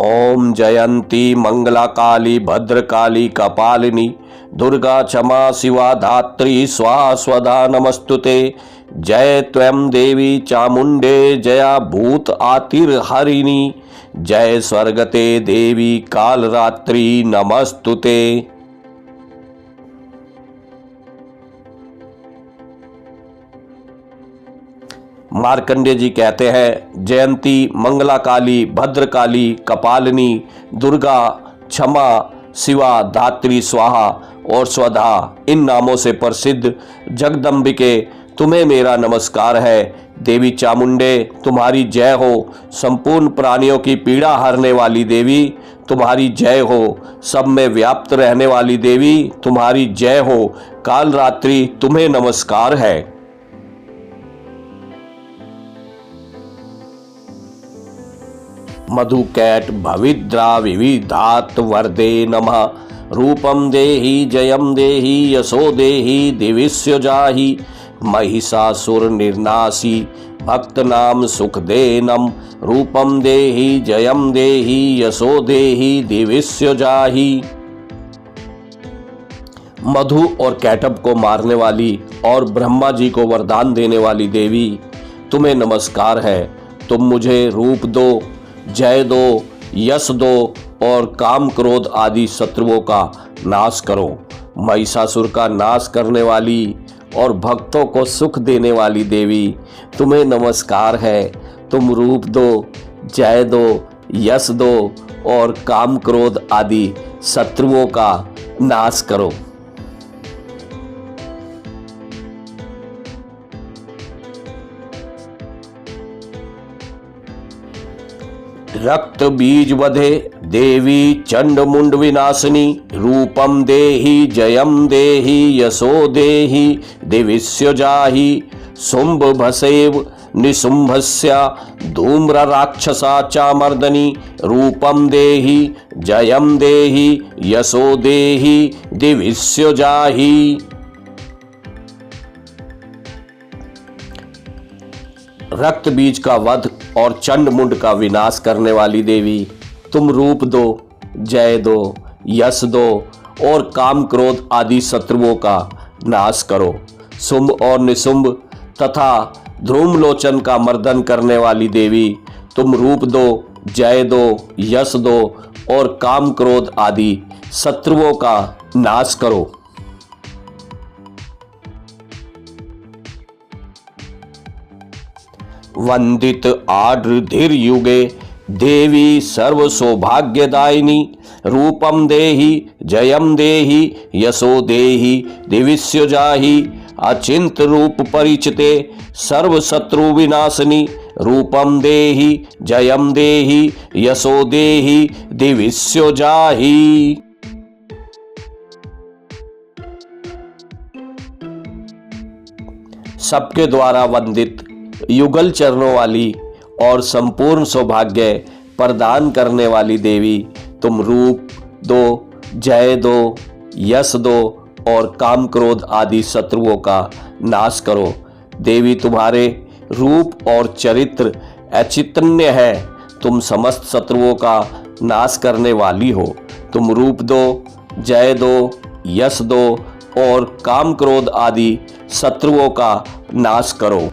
ओम जयंती मंगला काली भद्रकाली कपालिनी दुर्गा क्षमा शिवा धात्री स्वाहा स्वधा नमस्तुते। जय त्वं देवी चामुंडे जया भूत आतिर्हरिणी। जय स्वर्गते देवी कालरात्रि नमस्तुते। मार्कंडेय जी कहते हैं, जयंती मंगला काली भद्रकाली कपालिनी दुर्गा क्षमा शिवा धात्री स्वाहा और स्वधा इन नामों से प्रसिद्ध जगदम्बिके तुम्हें मेरा नमस्कार है। देवी चामुंडे तुम्हारी जय हो। संपूर्ण प्राणियों की पीड़ा हरने वाली देवी तुम्हारी जय हो। सब में व्याप्त रहने वाली देवी तुम्हारी जय हो। कालरात्रि तुम्हें नमस्कार है। मधुकैट भविद्रा विविधात् वरदे नमः। रूपम देहि जयम देहि यशो देहि दिविस्य जाहि। महिषासुर निर्नाशी भक्त नाम सुख देनम। रूपम देहि जयम देहि यशो देहि दिविस्य जाहि। मधु और कैटभ को मारने वाली और ब्रह्मा जी को वरदान देने वाली देवी तुम्हें नमस्कार है। तुम मुझे रूप दो, जय दो, यश दो और काम क्रोध आदि शत्रुओं का नाश करो। महिषासुर का नाश करने वाली और भक्तों को सुख देने वाली देवी तुम्हें नमस्कार है। तुम रूप दो, जय दो, यश दो और काम क्रोध आदि शत्रुओं का नाश करो। रक्त बीज वधे देवी चंड मुंड विनाशिनी। रूपम देहि जयम देहि यशो देहि दिविस्य जाहि। शुंभ भसेव निशुंभस्य धूम्र राक्षसा चामर्दनी। रूपम देहि जयम देहि यशो देहि दिविस्य जाहि। रक्त बीज का वध और चंड मुंड का विनाश करने वाली देवी तुम रूप दो, जय दो, यश दो और काम क्रोध आदि शत्रुओं का नाश करो। शुंभ और निशुंभ तथा ध्रुमलोचन का मर्दन करने वाली देवी तुम रूप दो, जय दो, यश दो और काम क्रोध आदि शत्रुओं का नाश करो। वंदित आर्द्र युगे देवी सर्व सौभाग्यदायिनी। रूपम देहि जयम देहि यशो देहि दिविस्य जाहि। अचिंत रूप परिचिते सर्व शत्रु विनाशिनी। रूपम देहि जयम देहि यशो देहि दिविस्य जाहि। सबके द्वारा वंदित युगल चरणों वाली और संपूर्ण सौभाग्य प्रदान करने वाली देवी तुम रूप दो, जय दो, यश दो और काम क्रोध आदि शत्रुओं का नाश करो। देवी तुम्हारे रूप और चरित्र अचिंतनीय है। तुम समस्त शत्रुओं का नाश करने वाली हो। तुम रूप दो, जय दो, यश दो और काम क्रोध आदि शत्रुओं का नाश करो।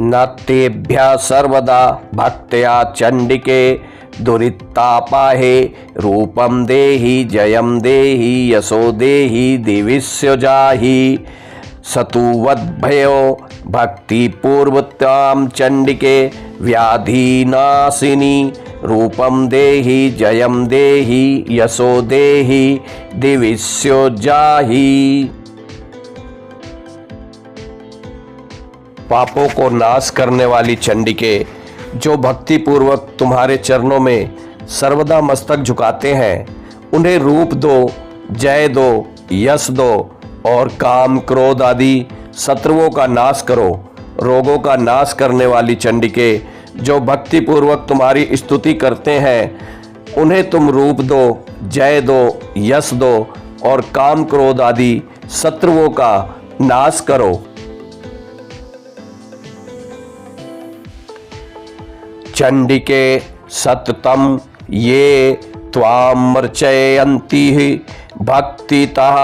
नतेभ्यः सर्वदा भक्त्या चंडिके दुरितापाहे। रूपम देहि जयम देहि यशो देहि दिविस्य जाहि। सतुवद्भयो भक्ति पूर्वतां चंडिके व्याधिनाशिनी। रूपम देहि जयम देहि यशो देहि दिविस्य जाहि। पापों को नाश करने वाली चंडिके जो भक्ति पूर्वक तुम्हारे चरणों में सर्वदा मस्तक झुकाते हैं, उन्हें रूप दो, जय दो, यश दो और काम क्रोध आदि शत्रुओं का नाश करो। रोगों का नाश करने वाली चंडिके जो भक्ति पूर्वक तुम्हारी स्तुति करते हैं, उन्हें तुम रूप दो, जय दो, यश दो और काम क्रोध आदि शत्रुओं का नाश करो। चंडिके सततम ये त्वामर्चयन्ति भक्तितः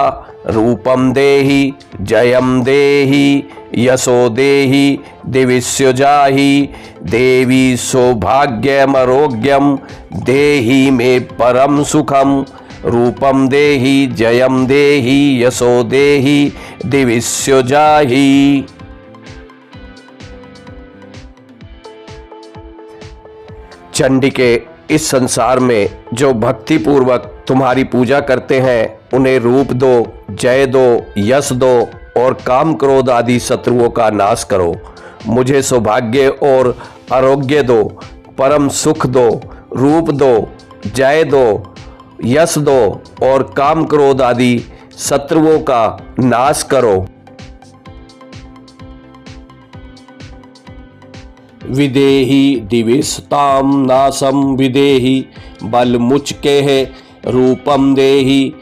रूपम देहि जयम देहि यशो देहि दिविष्यजाहि देवी सौभाग्यमरोग्यम देहि मे परम सुखम रूपम देहि जयम देहि यशो देहि दिविष्यजाहि। चंडिके, इस संसार में जो भक्ति पूर्वक तुम्हारी पूजा करते हैं उन्हें रूप दो, जय दो, यश दो और काम क्रोध आदि शत्रुओं का नाश करो। मुझे सौभाग्य और आरोग्य दो, परम सुख दो, रूप दो, जय दो, यश दो और काम क्रोध आदि शत्रुओं का नाश करो। विदेहि दिविषतां नाशम विदेहि बलमुचकेः रूपम देहि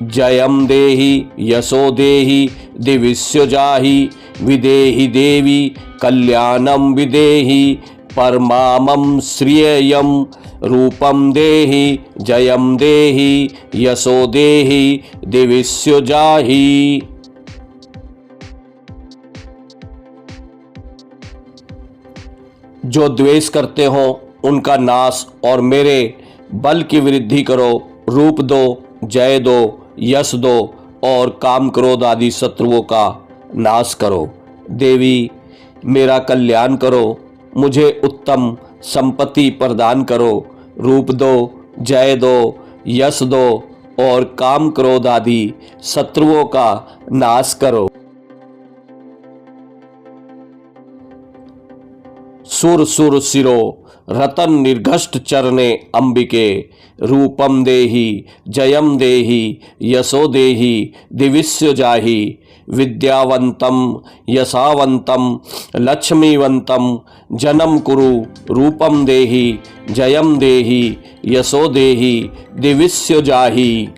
जयम देहि यशो देहि दिविष्यजाहि विदेहि देवी कल्याणम विदेहि परमामं श्रिययं रूपम देहि जयम देहि यशो देहि दिविष्यजाहि। जो द्वेष करते हो उनका नाश और मेरे बल की वृद्धि करो। रूप दो, जय दो, यश दो और काम क्रोध आदि शत्रुओं का नाश करो। देवी, मेरा कल्याण करो, मुझे उत्तम संपत्ति प्रदान करो। रूप दो, जय दो, यश दो और काम क्रोध आदि शत्रुओं का नाश करो। सुर सुर शिरो रतन निर्घष्ट चरणे अंबिके रूपम देहि जयम देहि यशो देहि दिविष्यजाहि विद्यावंतम यशावंतम लक्ष्मीवंतम जनम कुरु रूपम देहि जयम देहि यशो देहि दिविष्यजाहि।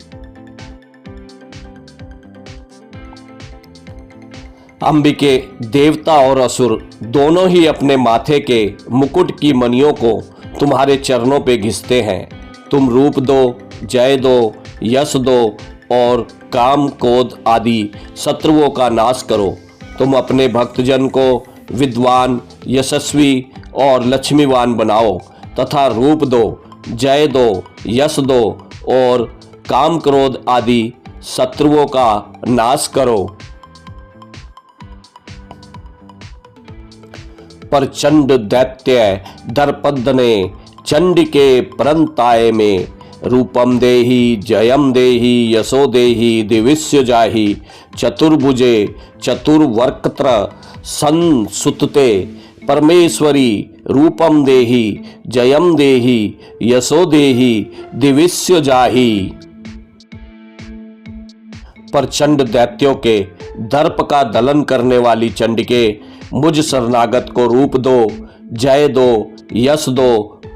अंबिके, देवता और असुर दोनों ही अपने माथे के मुकुट की मणियों को तुम्हारे चरणों पे घिसते हैं। तुम रूप दो, जय दो, यश दो और काम क्रोध आदि शत्रुओं का नाश करो। तुम अपने भक्तजन को विद्वान, यशस्वी और लक्ष्मीवान बनाओ तथा रूप दो, जय दो, यश दो और काम क्रोध आदि शत्रुओं का नाश करो। प्रचंड दैत्य दर्पदने चंडिके परंताय में रूपम देहि जयम देहि यशो देहि दिविष्यजाहि चतुर्भुजे चतुर्वर्कत्र संसुतते परमेश्वरी रूपम देहि जयम देहि यशो देहि दिविष्यजाहि। प्रचंड दैत्यों के दर्प का दलन करने वाली चंडिके, मुझ शरणागत को रूप दो, जय दो, यश दो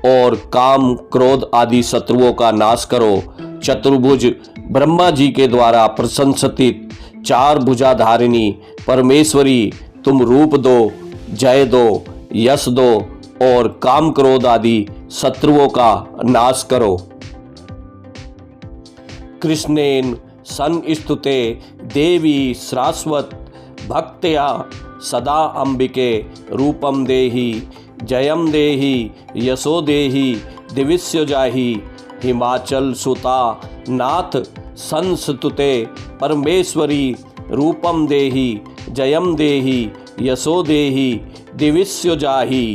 और काम क्रोध आदि शत्रुओं का नाश करो। चतुर्भुज ब्रह्मा जी के द्वारा प्रशंसित चार भुजाधारिणी परमेश्वरी, तुम रूप दो, जय दो, यश दो और काम क्रोध आदि शत्रुओं का नाश करो। कृष्णेन संस्तुते देवी शाश्वत भक्त्या सदा अंबिके रूपम देहि जयम देहि यशो देहि दिविष्यजाहि हिमाचल सुता नाथ संस्तुते परमेश्वरी रूपम देहि जयम देहि यशो देहि दिविष्यजाहि।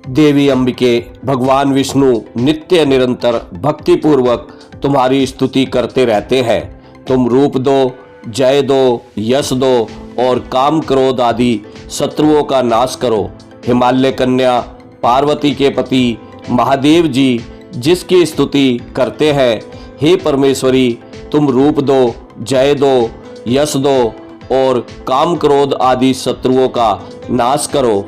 देवी अंबिके, भगवान विष्णु नित्य निरंतर भक्तिपूर्वक तुम्हारी स्तुति करते रहते हैं। तुम रूप दो, जय दो, यश दो और काम क्रोध आदि शत्रुओं का नाश करो। हिमालय कन्या पार्वती के पति महादेव जी जिसकी स्तुति करते हैं, हे परमेश्वरी तुम रूप दो, जय दो, यश दो और काम क्रोध आदि शत्रुओं का नाश करो।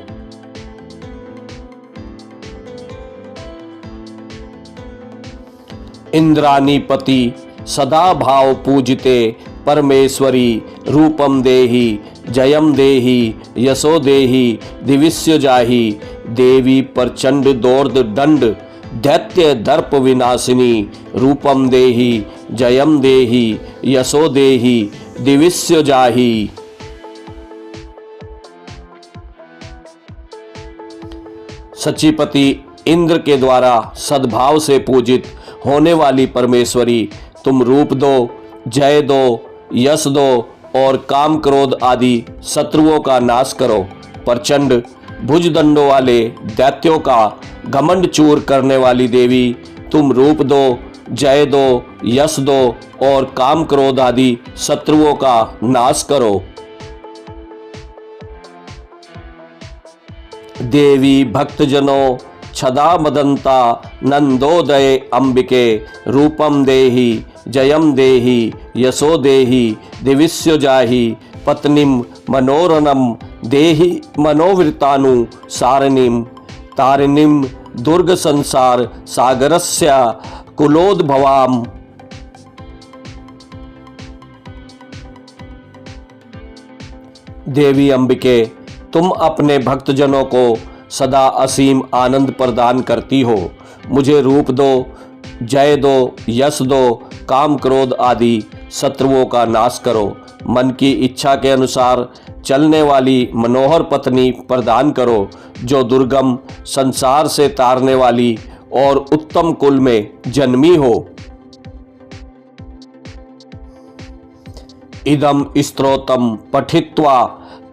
इंद्रानीपति सदा भाव पूजिते परमेश्वरी रूपम देहि जयम देहि यशो देहि दिविस्य जाहि देवी प्रचंड दोर्द दंड दैत्य दर्प विनाशिनी रूपम देहि जयम देहि यशो देहि दिविस्य जाहि। सचिपति इंद्र के द्वारा सद्भाव से पूजित होने वाली परमेश्वरी, तुम रूप दो, जय दो, यश दो और काम क्रोध आदि शत्रुओं का नाश करो। प्रचंड भुजदंडों वाले दैत्यों का घमंड चूर करने वाली देवी, तुम रूप दो, जय दो, यश दो और काम क्रोध आदि शत्रुओं का नाश करो। देवी भक्तजनों छदा मदंता नंदोदय अंबिके रूपम देहि जयम देहि यशो देहि दिविस्य जाहि पत्नीम मनोरणम देहि मनोवृतानु सारणिम तारिणीम दुर्ग संसार सागरस्य कुलोद्भवाम। देवी अंबिके, तुम अपने भक्तजनों को सदा असीम आनंद प्रदान करती हो। मुझे रूप दो, जय दो, यश दो, काम क्रोध आदि शत्रुओं का नाश करो। मन की इच्छा के अनुसार चलने वाली मनोहर पत्नी प्रदान करो, जो दुर्गम संसार से तारने वाली और उत्तम कुल में जन्मी हो। इदम स्तोत्रम पठित्वा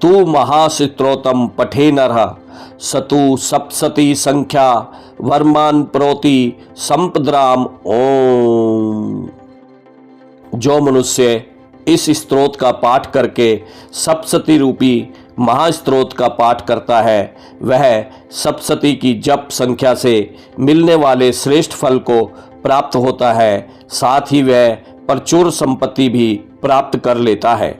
तू महास्त्रोतम पठे नरः सतु सप्तशती संख्या वर्मान प्रोति संपद्राम ओम। जो मनुष्य इस स्तोत्र का पाठ करके सप्तशती रूपी महास्त्रोत का पाठ करता है, वह सप्तशती की जप संख्या से मिलने वाले श्रेष्ठ फल को प्राप्त होता है। साथ ही वह प्रचुर संपत्ति भी प्राप्त कर लेता है।